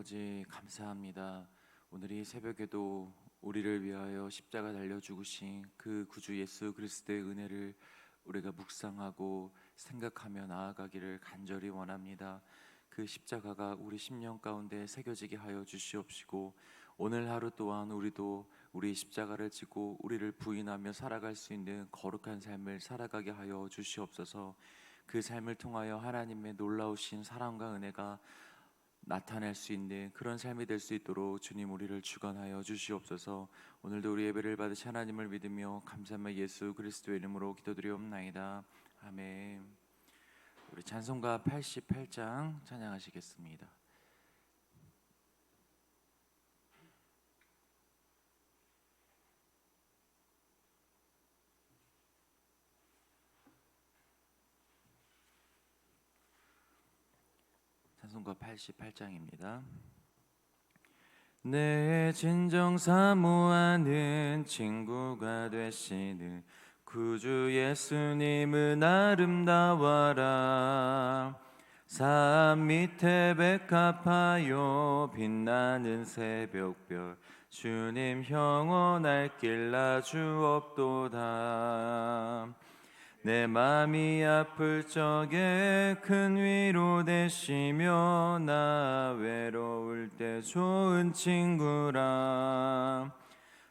아버지 감사합니다. 오늘 이 새벽에도 우리를 위하여 십자가 달려 죽으신 그 구주 예수 그리스도의 은혜를 우리가 묵상하고 생각하며 나아가기를 간절히 원합니다. 그 십자가가 우리 심령 가운데 새겨지게 하여 주시옵시고, 오늘 하루 또한 우리도 우리 십자가를 지고 우리를 부인하며 살아갈 수 있는 거룩한 삶을 살아가게 하여 주시옵소서. 그 삶을 통하여 하나님의 놀라우신 사랑과 은혜가 나타낼 수 있는 그런 삶이 될 수 있도록 주님 우리를 주관하여 주시옵소서. 오늘도 우리 예배를 받으신 하나님을 믿으며 감사하며 예수 그리스도의 이름으로 기도드리옵나이다. 아멘. 우리 찬송가 88장 찬양하시겠습니다. 찬송가 88장입니다. 내 진정 사모하는 친구가 되시는 구주 예수님은 아름다워라. 산 밑에 백합하여 빛나는 새벽별, 주님 영원할 길 나 주옵도다. 내 맘이 아플 적에 큰 위로 되시며 나 외로울 때 좋은 친구라.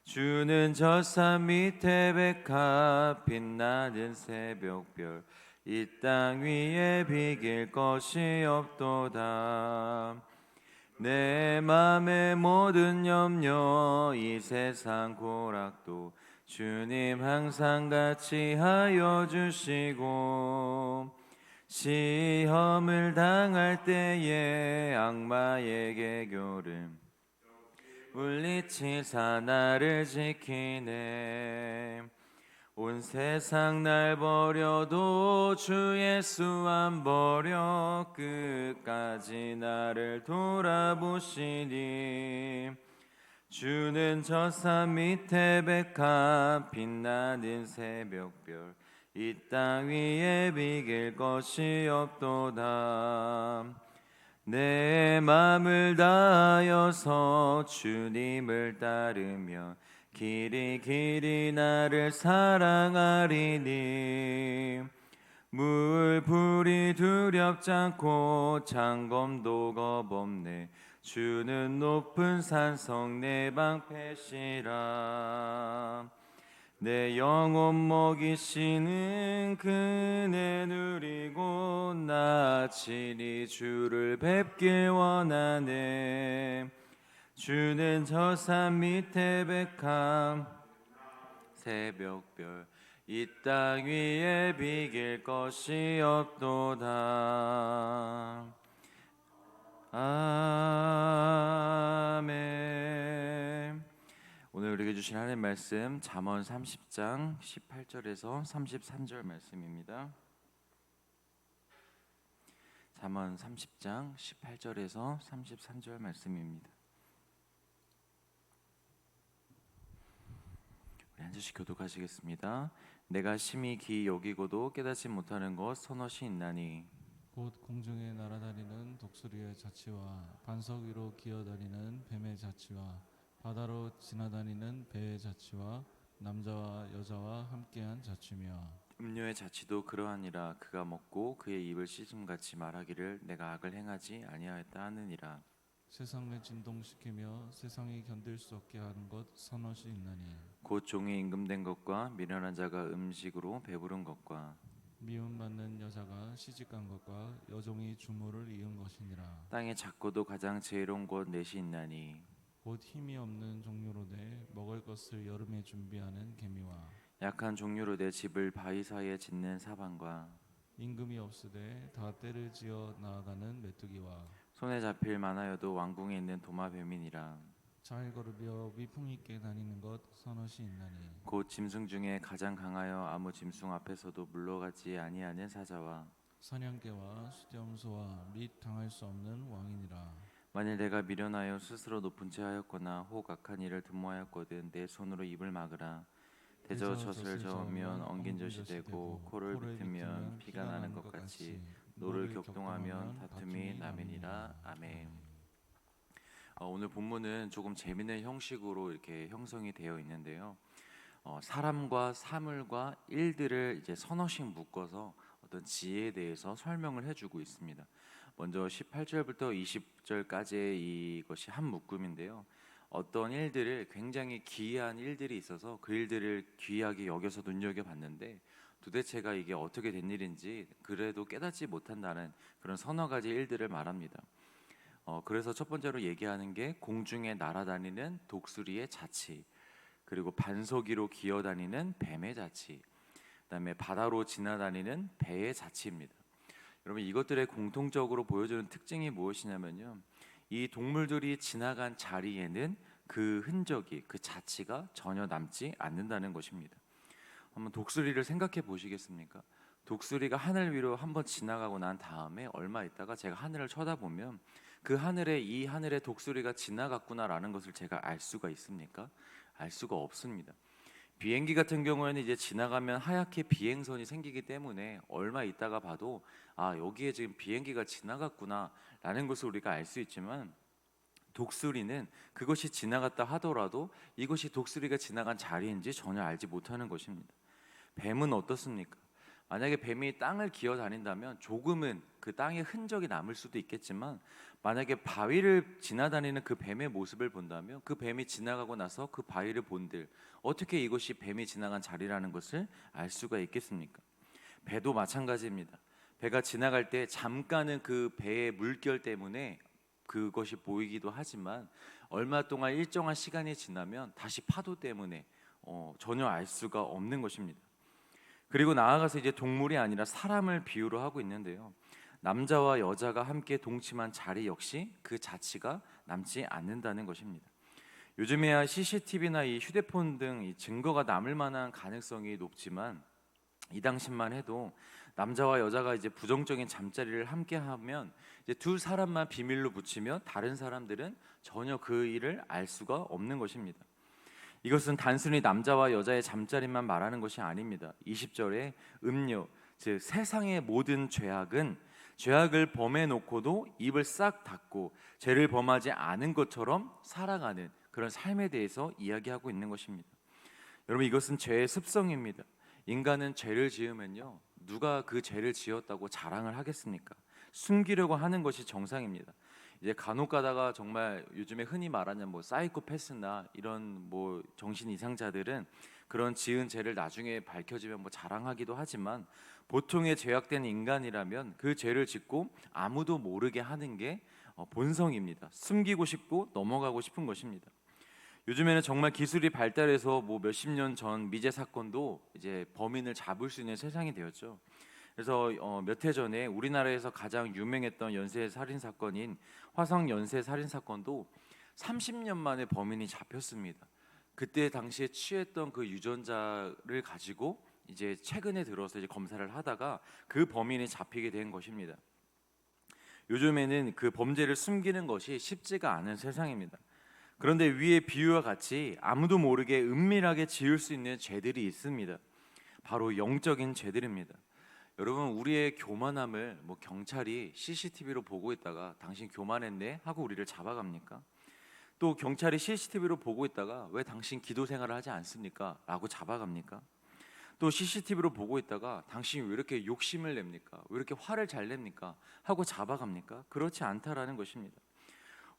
주는 저 산 밑에 백합 빛나는 새벽별, 이 땅 위에 비길 것이 없도다. 내 맘의 모든 염려 이 세상 고락도 주님 항상 같이 하여 주시고, 시험을 당할 때에 악마의 개교름 물리치사 나를 지키네. 온 세상 날 버려도 주 예수 안 버려 끝까지 나를 돌아보시니. 주는 저 산 밑에 백합 빛나는 새벽별, 이 땅 위에 비길 것이 없도다. 내 맘을 다하여서 주님을 따르며 길이 길이 나를 사랑하리니. 물불이 두렵지 않고 창검도 겁없네. 주는 높은 산성 내 방패시라. 내 영혼 먹이시는 그네 누리고 나 친히 주를 뵙길 원하네. 주는 저 산 밑에 백합 새벽별, 이 땅 위에 비길 것이 없도다. 아멘. 오늘 우리에게 주신 하나님의 말씀 잠언 30장 18절에서 33절 말씀입니다. 잠언 30장 18절에서 33절 말씀입니다. 우리 한 절씩 교독하시겠습니다. 내가 심히 기 여기고도 깨닫지 못하는 것 서너시 있나니. 곧 공중에 날아다니는 독수리의 자취와 반석 위로 기어다니는 뱀의 자취와 바다로 지나다니는 배의 자취와 남자와 여자와 함께한 자취며, 음료의 자취도 그러하니라. 그가 먹고 그의 입을 씻음같이 말하기를 내가 악을 행하지 아니하였다 하느니라. 세상을 진동시키며 세상이 견딜 수 없게 하는 것 서너시 있나니. 곧 종이 임금된 것과 미련한 자가 음식으로 배부른 것과 미움받는 여자가 시집간 것과 여종이 주모를 이은 것이니라. 땅의 작고도 가장 지혜로운 곳 넷이 있나니. 곧 힘이 없는 종류로 돼 먹을 것을 여름에 준비하는 개미와 약한 종류로 내 집을 바위 사이에 짓는 사방과 임금이 없으되 다 때를 지어 나아가는 메뚜기와 손에 잡힐 만하여도 왕궁에 있는 도마뱀이니라. 잘 걸으며 위풍 있게 다니는 것 서너시 있나니. 곧 짐승 중에 가장 강하여 아무 짐승 앞에서도 물러가지 아니하는 사자와 사냥개와 수렴소와 및 당할 수 없는 왕이니라. 만일 내가 미련하여 스스로 높은 채 하였거나 혹 악한 일을 듬모하였거든 내 손으로 입을 막으라. 대저 젖을 저으면 엉긴 젖이 되고 코를 비트면 피가 나는 것 같이 노를 격동하면 다툼이 남이니라. 아멘. 오늘 본문은 조금 재미있는 형식으로 이렇게 형성이 되어 있는데요. 사람과 사물과 일들을 이제 서너씩 묶어서 어떤 지혜에 대해서 설명을 해주고 있습니다. 먼저 18절부터 20절까지의 이것이 한 묶음인데요. 어떤 일들을 굉장히 기이한 일들이 있어서 그 일들을 귀하게 여겨서 눈여겨봤는데 도대체가 이게 어떻게 된 일인지 그래도 깨닫지 못한다는 그런 서너 가지 일들을 말합니다. 그래서 첫 번째로 얘기하는 게 공중에 날아다니는 독수리의 자치, 그리고 반석위로 기어다니는 뱀의 자치, 그다음에 바다로 지나다니는 배의 자치입니다. 여러분, 이것들의 공통적으로 보여주는 특징이 무엇이냐면요, 이 동물들이 지나간 자리에는 그 흔적이, 그 자치가 전혀 남지 않는다는 것입니다. 한번 독수리를 생각해 보시겠습니까? 독수리가 하늘 위로 한번 지나가고 난 다음에 얼마 있다가 제가 하늘을 쳐다보면 그 하늘에 이 하늘에 독수리가 지나갔구나라는 것을 제가 알 수가 있습니까? 알 수가 없습니다. 비행기 같은 경우에는 이제 지나가면 하얗게 비행선이 생기기 때문에 얼마 있다가 봐도 여기에 지금 비행기가 지나갔구나라는 것을 우리가 알 수 있지만, 독수리는 그것이 지나갔다 하더라도 이것이 독수리가 지나간 자리인지 전혀 알지 못하는 것입니다. 뱀은 어떻습니까? 만약에 뱀이 땅을 기어 다닌다면 조금은 그 땅의 흔적이 남을 수도 있겠지만, 만약에 바위를 지나다니는 그 뱀의 모습을 본다면 그 뱀이 지나가고 나서 그 바위를 본들 어떻게 이것이 뱀이 지나간 자리라는 것을 알 수가 있겠습니까? 배도 마찬가지입니다. 배가 지나갈 때 잠깐은 그 배의 물결 때문에 그것이 보이기도 하지만 얼마 동안 일정한 시간이 지나면 다시 파도 때문에 전혀 알 수가 없는 것입니다. 그리고 나아가서 이제 동물이 아니라 사람을 비유로 하고 있는데요. 남자와 여자가 함께 동침한 자리 역시 그 자치가 남지 않는다는 것입니다. 요즘에야 CCTV나 이 휴대폰 등 이 증거가 남을 만한 가능성이 높지만, 이 당시만 해도 남자와 여자가 이제 부정적인 잠자리를 함께 하면 이제 두 사람만 비밀로 붙이면 다른 사람들은 전혀 그 일을 알 수가 없는 것입니다. 이것은 단순히 남자와 여자의 잠자리만 말하는 것이 아닙니다. 20절에 음료, 즉 세상의 모든 죄악을 범해 놓고도 입을 싹 닫고 죄를 범하지 않은 것처럼 살아가는 그런 삶에 대해서 이야기하고 있는 것입니다. 여러분, 이것은 죄의 습성입니다. 인간은 죄를 지으면요, 누가 그 죄를 지었다고 자랑을 하겠습니까? 숨기려고 하는 것이 정상입니다. 이제 간혹 가다가 정말 요즘에 흔히 말하는 사이코패스나 이런 정신 이상자들은 그런 지은 죄를 나중에 밝혀지면 자랑하기도 하지만, 보통의 죄악된 인간이라면 그 죄를 짓고 아무도 모르게 하는 게 본성입니다. 숨기고 싶고 넘어가고 싶은 것입니다. 요즘에는 정말 기술이 발달해서 몇십 년 전 미제 사건도 이제 범인을 잡을 수 있는 세상이 되었죠. 그래서 몇 해 전에 우리나라에서 가장 유명했던 연쇄 살인 사건인 화성 연쇄 살인 사건도 30년 만에 범인이 잡혔습니다. 그때 당시에 취했던 그 유전자를 가지고 이제 최근에 들어서 이제 검사를 하다가 그 범인이 잡히게 된 것입니다. 요즘에는 그 범죄를 숨기는 것이 쉽지가 않은 세상입니다. 그런데 위의 비유와 같이 아무도 모르게 은밀하게 지을 수 있는 죄들이 있습니다. 바로 영적인 죄들입니다. 여러분, 우리의 교만함을 경찰이 CCTV로 보고 있다가 당신 교만했네 하고 우리를 잡아갑니까? 또 경찰이 CCTV로 보고 있다가 왜 당신 기도 생활을 하지 않습니까? 라고 잡아갑니까? 또 CCTV로 보고 있다가 당신이 왜 이렇게 욕심을 냅니까? 왜 이렇게 화를 잘 냅니까? 하고 잡아갑니까? 그렇지 않다라는 것입니다.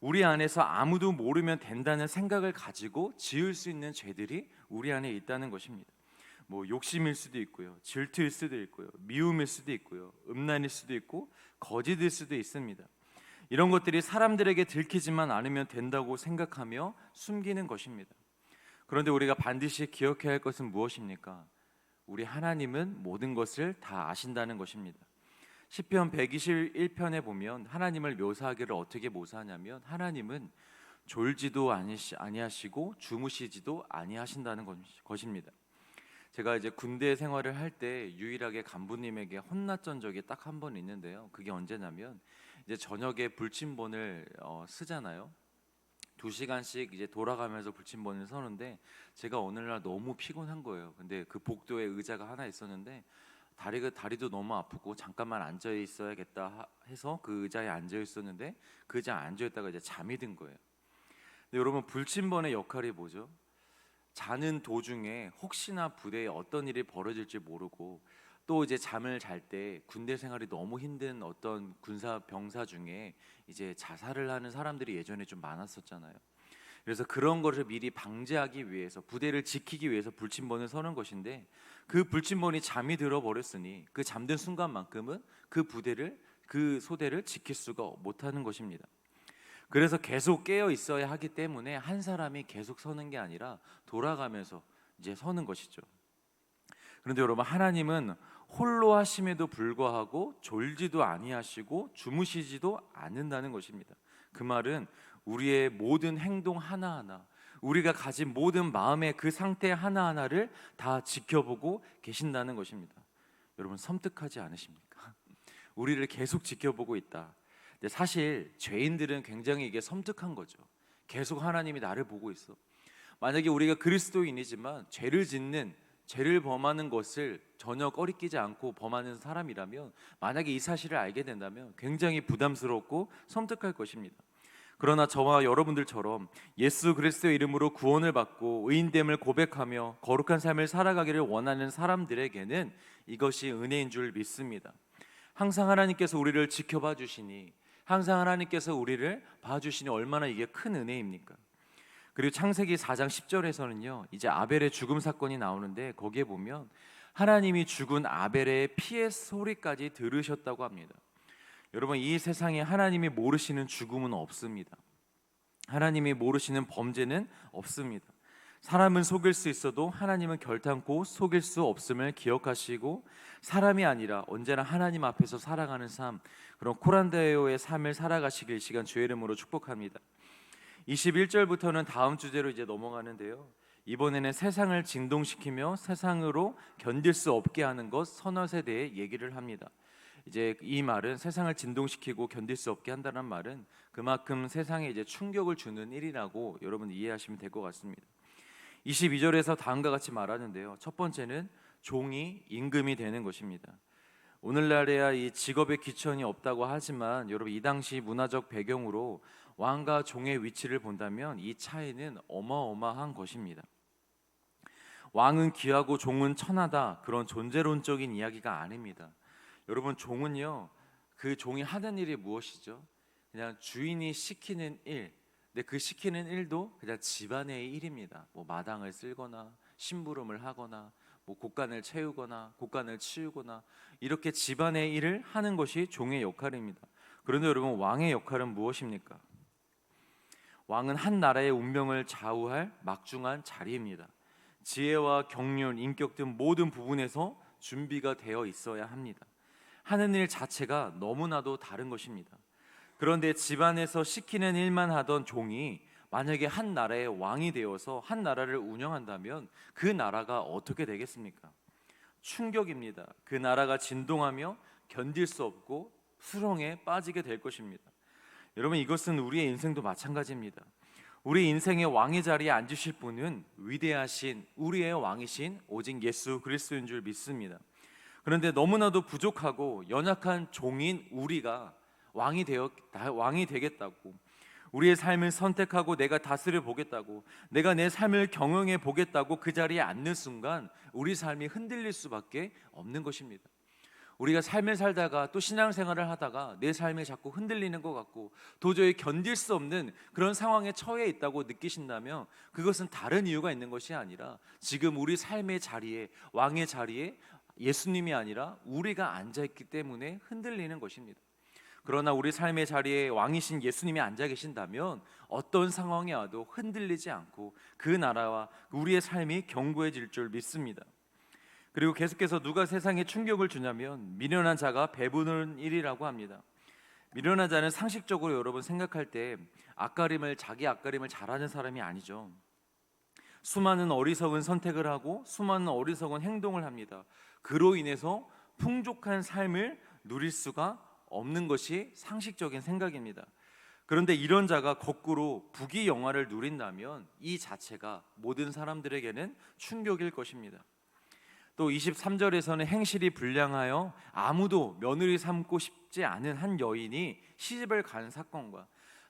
우리 안에서 아무도 모르면 된다는 생각을 가지고 지을 수 있는 죄들이 우리 안에 있다는 것입니다. 욕심일 수도 있고요, 질투일 수도 있고요, 미움일 수도 있고요, 음란일 수도 있고 거짓일 수도 있습니다. 이런 것들이 사람들에게 들키지만 않으면 된다고 생각하며 숨기는 것입니다. 그런데 우리가 반드시 기억해야 할 것은 무엇입니까? 우리 하나님은 모든 것을 다 아신다는 것입니다. 시편 121편에 보면 하나님을 묘사하기를 어떻게 묘사하냐면, 하나님은 졸지도 아니하시고 주무시지도 아니하신다는 것입니다. 제가 이제 군대 생활을 할 때 유일하게 간부님에게 혼났던 적이 딱 한 번 있는데요. 그게 언제냐면, 이제 저녁에 불침번을 쓰잖아요. 2시간씩 이제 돌아가면서 불침번을 서는데, 제가 어느 날 너무 피곤한 거예요. 근데 그 복도에 의자가 하나 있었는데 다리도 너무 아프고 잠깐만 앉아 있어야겠다 해서 그 의자에 앉아 있었는데, 그 의자에 앉아 있다가 이제 잠이 든 거예요. 근데 여러분, 불침번의 역할이 뭐죠? 자는 도중에 혹시나 부대에 어떤 일이 벌어질지 모르고, 또 이제 잠을 잘 때 군대 생활이 너무 힘든 어떤 군사 병사 중에 이제 자살을 하는 사람들이 예전에 좀 많았었잖아요. 그래서 그런 것을 미리 방지하기 위해서, 부대를 지키기 위해서 불침번을 서는 것인데, 그 불침번이 잠이 들어 버렸으니 그 잠든 순간만큼은 그 부대를, 그 소대를 지킬 수가 못하는 것입니다. 그래서 계속 깨어 있어야 하기 때문에 한 사람이 계속 서는 게 아니라 돌아가면서 이제 서는 것이죠. 그런데 여러분, 하나님은 홀로 하심에도 불구하고 졸지도 아니하시고 주무시지도 않는다는 것입니다. 그 말은 우리의 모든 행동 하나하나, 우리가 가진 모든 마음의 그 상태 하나하나를 다 지켜보고 계신다는 것입니다. 여러분, 섬뜩하지 않으십니까? 우리를 계속 지켜보고 있다. 근데 사실 죄인들은 굉장히 이게 섬뜩한 거죠. 계속 하나님이 나를 보고 있어. 만약에 우리가 그리스도인이지만 죄를 범하는 것을 전혀 꺼리끼지 않고 범하는 사람이라면, 만약에 이 사실을 알게 된다면 굉장히 부담스럽고 섬뜩할 것입니다. 그러나 저와 여러분들처럼 예수 그리스도의 이름으로 구원을 받고 의인됨을 고백하며 거룩한 삶을 살아가기를 원하는 사람들에게는 이것이 은혜인 줄 믿습니다. 항상 하나님께서 우리를 지켜봐 주시니, 항상 하나님께서 우리를 봐주시니 얼마나 이게 큰 은혜입니까? 그리고 창세기 4장 10절에서는요, 이제 아벨의 죽음 사건이 나오는데, 거기에 보면 하나님이 죽은 아벨의 피의 소리까지 들으셨다고 합니다. 여러분, 이 세상에 하나님이 모르시는 죽음은 없습니다. 하나님이 모르시는 범죄는 없습니다. 사람은 속일 수 있어도 하나님은 결탄코 속일 수 없음을 기억하시고, 사람이 아니라 언제나 하나님 앞에서 살아가는 삶, 그런 코란데오의 삶을 살아가시길 시간 주의 이름으로 축복합니다. 21절부터는 다음 주제로 이제 넘어가는데요, 이번에는 세상을 진동시키며 세상으로 견딜 수 없게 하는 것, 선엇에 대해 얘기를 합니다. 이제 이 말은, 세상을 진동시키고 견딜 수 없게 한다는 말은 그만큼 세상에 이제 충격을 주는 일이라고 여러분 이해하시면 될 것 같습니다. 22절에서 다음과 같이 말하는데요, 첫 번째는 종이 임금이 되는 것입니다. 오늘날에야 이 직업의 귀천이 없다고 하지만, 여러분, 이 당시 문화적 배경으로 왕과 종의 위치를 본다면 이 차이는 어마어마한 것입니다. 왕은 귀하고 종은 천하다, 그런 존재론적인 이야기가 아닙니다. 여러분, 종은요, 그 종이 하는 일이 무엇이죠? 그냥 주인이 시키는 일. 근데 그 시키는 일도 그냥 집안의 일입니다. 뭐 마당을 쓸거나 심부름을 하거나 뭐 곡간을 채우거나 곡간을 치우거나, 이렇게 집안의 일을 하는 것이 종의 역할입니다. 그런데 여러분, 왕의 역할은 무엇입니까? 왕은 한 나라의 운명을 좌우할 막중한 자리입니다. 지혜와 경륜, 인격 등 모든 부분에서 준비가 되어 있어야 합니다. 하는 일 자체가 너무나도 다른 것입니다. 그런데 집안에서 시키는 일만 하던 종이 만약에 한 나라의 왕이 되어서 한 나라를 운영한다면 그 나라가 어떻게 되겠습니까? 충격입니다. 그 나라가 진동하며 견딜 수 없고 수렁에 빠지게 될 것입니다. 여러분, 이것은 우리의 인생도 마찬가지입니다. 우리 인생의 왕의 자리에 앉으실 분은 위대하신 우리의 왕이신 오직 예수 그리스도인 줄 믿습니다. 그런데 너무나도 부족하고 연약한 종인 우리가 왕이 되겠다고, 우리의 삶을 선택하고 내가 다스려 보겠다고, 내가 내 삶을 경영해 보겠다고 그 자리에 앉는 순간 우리 삶이 흔들릴 수밖에 없는 것입니다. 우리가 삶을 살다가 또 신앙생활을 하다가 내 삶이 자꾸 흔들리는 것 같고 도저히 견딜 수 없는 그런 상황에 처해 있다고 느끼신다면, 그것은 다른 이유가 있는 것이 아니라 지금 우리 삶의 자리에, 왕의 자리에 예수님이 아니라 우리가 앉아있기 때문에 흔들리는 것입니다. 그러나 우리 삶의 자리에 왕이신 예수님이 앉아 계신다면 어떤 상황이 와도 흔들리지 않고 그 나라와 우리의 삶이 견고해질 줄 믿습니다. 그리고 계속해서 누가 세상에 충격을 주냐면 미련한 자가 배부른 일이라고 합니다. 미련한 자는 상식적으로 여러분 생각할 때 자기 앞가림을 잘하는 사람이 아니죠. 수많은 어리석은 선택을 하고 수많은 어리석은 행동을 합니다. 그로 인해서 풍족한 삶을 누릴 수가 없는 것이 상식적인 생각입니다. 그런데 이런 자가 거꾸로 부귀영화를 누린다면 이 자체가 모든 사람들에게는 충격일 것입니다. 또 23절에서는 행실이 불량하여 아무도 며느리 삼고 싶지 않은 한 여인이 시집을 간 사건과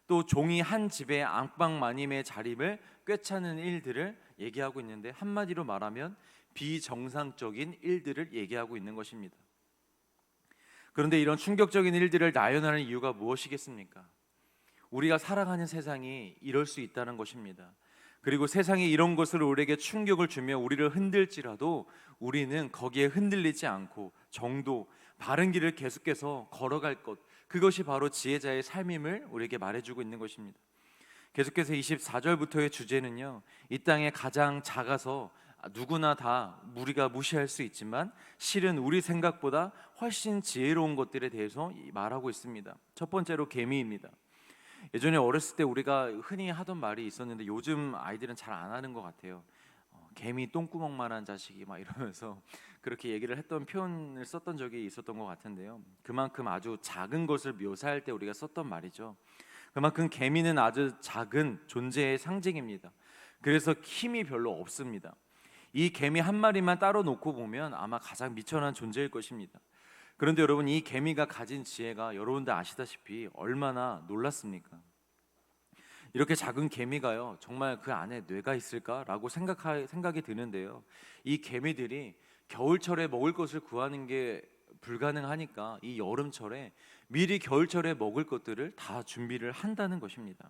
또 종이 한 집에 앙빵마님의 자립을 꿰차는 일들을 얘기하고 있는데, 한마디로 말하면 비정상적인 일들을 얘기하고 있는 것입니다. 그런데 이런 충격적인 일들을 나열하는 이유가 무엇이겠습니까? 우리가 살아가는 세상이 이럴 수 있다는 것입니다. 그리고 세상이 이런 것을 우리에게 충격을 주며 우리를 흔들지라도 우리는 거기에 흔들리지 않고 정도, 바른 길을 계속해서 걸어갈 것, 그것이 바로 지혜자의 삶임을 우리에게 말해주고 있는 것입니다. 계속해서 24절부터의 주제는요, 이 땅에 가장 작아서 누구나 다 우리가 무시할 수 있지만 실은 우리 생각보다 훨씬 지혜로운 것들에 대해서 말하고 있습니다. 첫 번째로 개미입니다. 예전에 어렸을 때 우리가 흔히 하던 말이 있었는데 요즘 아이들은 잘 안 하는 것 같아요. 개미 똥구멍만한 자식이 막 이러면서 그렇게 얘기를 했던 표현을 썼던 적이 있었던 것 같은데요. 그만큼 아주 작은 것을 묘사할 때 우리가 썼던 말이죠. 그만큼 개미는 아주 작은 존재의 상징입니다. 그래서 힘이 별로 없습니다. 이 개미 한 마리만 따로 놓고 보면 아마 가장 미천한 존재일 것입니다. 그런데 여러분, 이 개미가 가진 지혜가 여러분들 아시다시피 얼마나 놀랐습니까? 이렇게 작은 개미가요, 정말 그 안에 뇌가 있을까라고 생각이 드는데요. 이 개미들이 겨울철에 먹을 것을 구하는 게 불가능하니까 이 여름철에 미리 겨울철에 먹을 것들을 다 준비를 한다는 것입니다.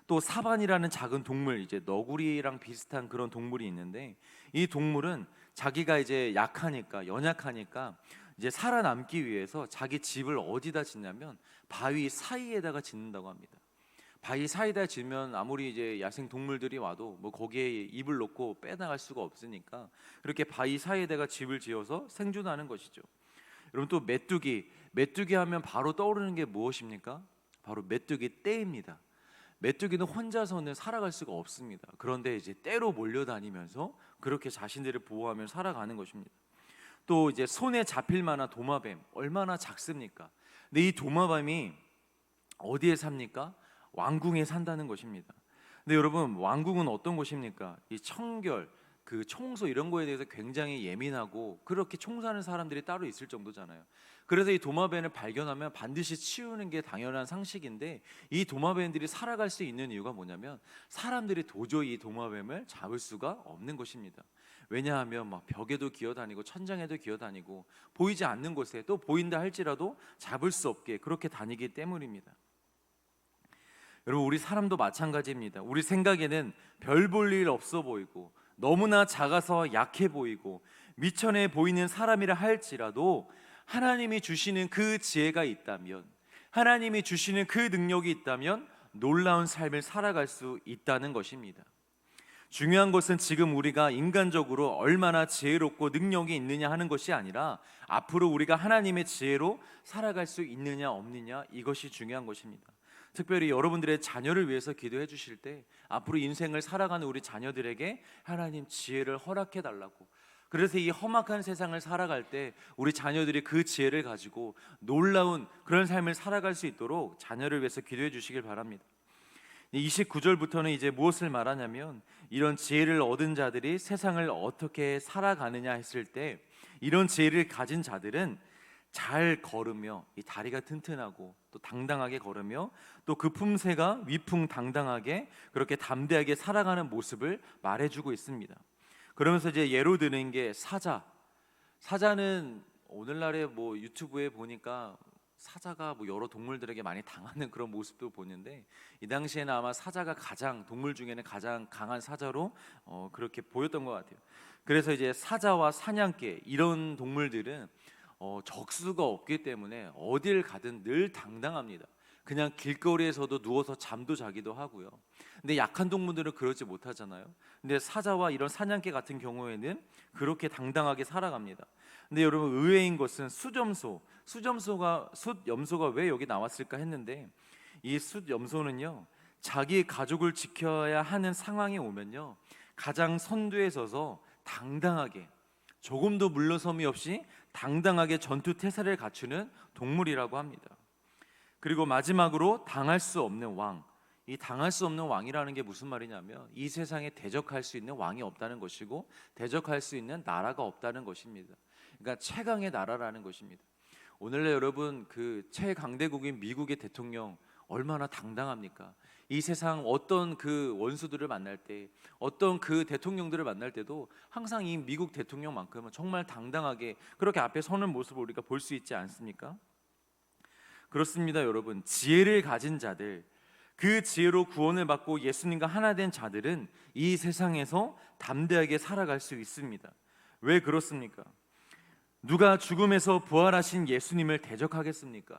또 사반이라는 작은 동물, 이제 너구리랑 비슷한 그런 동물이 있는데, 이 동물은 자기가 이제 약하니까, 연약하니까 이제 살아남기 위해서 자기 집을 어디다 짓냐면 바위 사이에다가 짓는다고 합니다. 바위 사이에다 짓면 아무리 이제 야생 동물들이 와도 뭐 거기에 입을 놓고 빼나갈 수가 없으니까 그렇게 바위 사이에다가 집을 지어서 생존하는 것이죠. 여러분, 또 메뚜기 하면 바로 떠오르는 게 무엇입니까? 바로 메뚜기 떼입니다. 메뚜기는 혼자서는 살아갈 수가 없습니다. 그런데 이제 떼로 몰려다니면서 그렇게 자신들을 보호하며 살아가는 것입니다. 또 이제 손에 잡힐 만한 도마뱀, 얼마나 작습니까? 근데 이 도마뱀이 어디에 삽니까? 왕궁에 산다는 것입니다. 근데 여러분, 왕궁은 어떤 곳입니까? 이 청결, 그 청소 이런 거에 대해서 굉장히 예민하고 그렇게 청소하는 사람들이 따로 있을 정도잖아요. 그래서 이 도마뱀을 발견하면 반드시 치우는 게 당연한 상식인데, 이 도마뱀들이 살아갈 수 있는 이유가 뭐냐면 사람들이 도저히 이 도마뱀을 잡을 수가 없는 것입니다. 왜냐하면 막 벽에도 기어다니고 천장에도 기어다니고 보이지 않는 곳에, 또 보인다 할지라도 잡을 수 없게 그렇게 다니기 때문입니다. 여러분, 우리 사람도 마찬가지입니다. 우리 생각에는 별 볼 일 없어 보이고 너무나 작아서 약해 보이고 미천해 보이는 사람이라 할지라도 하나님이 주시는 그 지혜가 있다면, 하나님이 주시는 그 능력이 있다면 놀라운 삶을 살아갈 수 있다는 것입니다. 중요한 것은 지금 우리가 인간적으로 얼마나 지혜롭고 능력이 있느냐 하는 것이 아니라 앞으로 우리가 하나님의 지혜로 살아갈 수 있느냐 없느냐, 이것이 중요한 것입니다. 특별히 여러분들의 자녀를 위해서 기도해 주실 때 앞으로 인생을 살아가는 우리 자녀들에게 하나님 지혜를 허락해 달라고, 그래서 이 험악한 세상을 살아갈 때 우리 자녀들이 그 지혜를 가지고 놀라운 그런 삶을 살아갈 수 있도록 자녀를 위해서 기도해 주시길 바랍니다. 29절부터는 이제 무엇을 말하냐면, 이런 지혜를 얻은 자들이 세상을 어떻게 살아가느냐 했을 때, 이런 지혜를 가진 자들은 잘 걸으며 이 다리가 튼튼하고 또 당당하게 걸으며 또 그 품새가 위풍당당하게 그렇게 담대하게 살아가는 모습을 말해주고 있습니다. 그러면서 이제 예로 드는 게 사자는 오늘날에 뭐 유튜브에 보니까 사자가 뭐 여러 동물들에게 많이 당하는 그런 모습도 보는데, 이 당시에는 아마 사자가 가장, 동물 중에는 가장 강한 사자로 그렇게 보였던 것 같아요. 그래서 이제 사자와 사냥개, 이런 동물들은 적수가 없기 때문에 어딜 가든 늘 당당합니다. 그냥 길거리에서도 누워서 잠도 자기도 하고요. 근데 약한 동물들은 그러지 못하잖아요. 근데 사자와 이런 사냥개 같은 경우에는 그렇게 당당하게 살아갑니다. 근데 여러분, 의외인 것은 숫염소가 왜 여기 나왔을까 했는데, 이 숫염소는요, 자기 가족을 지켜야 하는 상황이 오면요, 가장 선두에 서서 당당하게, 조금도 물러섬이 없이 당당하게 전투 태세를 갖추는 동물이라고 합니다. 그리고 마지막으로 당할 수 없는 왕. 이 당할 수 없는 왕이라는 게 무슨 말이냐면, 이 세상에 대적할 수 있는 왕이 없다는 것이고 대적할 수 있는 나라가 없다는 것입니다. 그러니까 최강의 나라라는 것입니다. 오늘날 여러분, 그 최강대국인 미국의 대통령 얼마나 당당합니까? 이 세상 어떤 그 원수들을 만날 때, 어떤 그 대통령들을 만날 때도 항상 이 미국 대통령만큼은 정말 당당하게 그렇게 앞에 서는 모습을 우리가 볼 수 있지 않습니까? 그렇습니다, 여러분. 지혜를 가진 자들, 그 지혜로 구원을 받고 예수님과 하나 된 자들은 이 세상에서 담대하게 살아갈 수 있습니다. 왜 그렇습니까? 누가 죽음에서 부활하신 예수님을 대적하겠습니까?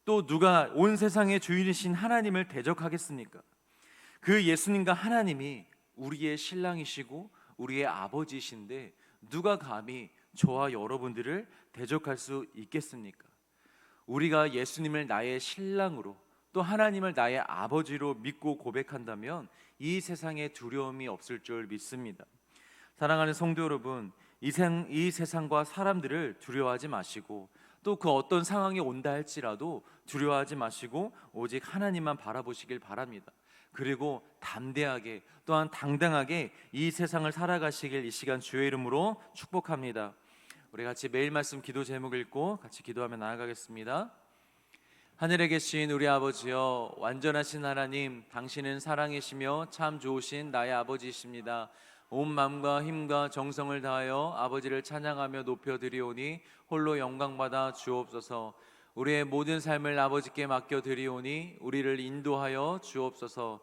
또 누가 온 세상의 주인이신 하나님을 대적하겠습니까? 그 예수님과 하나님이 우리의 신랑이시고 우리의 아버지이신데 누가 감히 저와 여러분들을 대적할 수 있겠습니까? 우리가 예수님을 나의 신랑으로 또 하나님을 나의 아버지로 믿고 고백한다면 이 세상에 두려움이 없을 줄 믿습니다. 사랑하는 성도 여러분, 이 세상과 사람들을 두려워하지 마시고 또 그 어떤 상황이 온다 할지라도 두려워하지 마시고 오직 하나님만 바라보시길 바랍니다. 그리고 담대하게 또한 당당하게 이 세상을 살아가시길 이 시간 주의 이름으로 축복합니다. 우리 같이 매일 말씀 기도 제목 읽고 같이 기도하며 나아가겠습니다. 하늘에 계신 우리 아버지여, 완전하신 하나님, 당신은 사랑이시며 참 좋으신 나의 아버지이십니다. 온 마음과 힘과 정성을 다하여 아버지를 찬양하며 높여드리오니 홀로 영광받아 주옵소서. 우리의 모든 삶을 아버지께 맡겨드리오니 우리를 인도하여 주옵소서.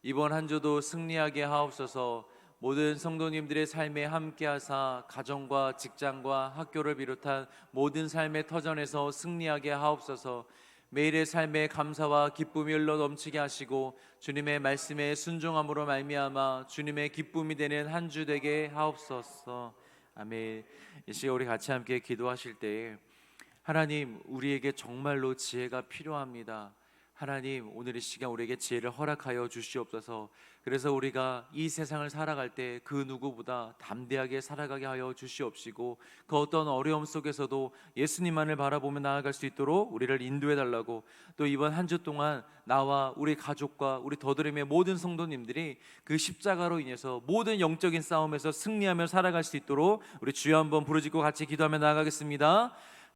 이번 한 주도 승리하게 하옵소서. 모든 성도님들의 삶에 함께하사 가정과 직장과 학교를 비롯한 모든 삶의 터전에서 승리하게 하옵소서. 매일의 삶에 감사와 기쁨이 흘러 넘치게 하시고 주님의 말씀에 순종함으로 말미암아 주님의 기쁨이 되는 한 주 되게 하옵소서. 아멘. 이 시간 우리 같이 함께 기도하실 때에 하나님, 우리에게 정말로 지혜가 필요합니다. 하나님, 오늘 이 시간 우리에게 지혜를 허락하여 주시옵소서. 그래서 우리가 이 세상을 살아갈 때 그 누구보다 담대하게 살아가게 하여 주시옵시고 그 어떤 어려움 속에서도 예수님만을 바라보며 나아갈 수 있도록 우리를 인도해 달라고, 또 이번 한 주 동안 나와 우리 가족과 우리 더드림의 모든 성도님들이 그 십자가로 인해서 모든 영적인 싸움에서 승리하며 살아갈 수 있도록 우리 주여 한번 부르짖고 같이 기도하며 나아가겠습니다.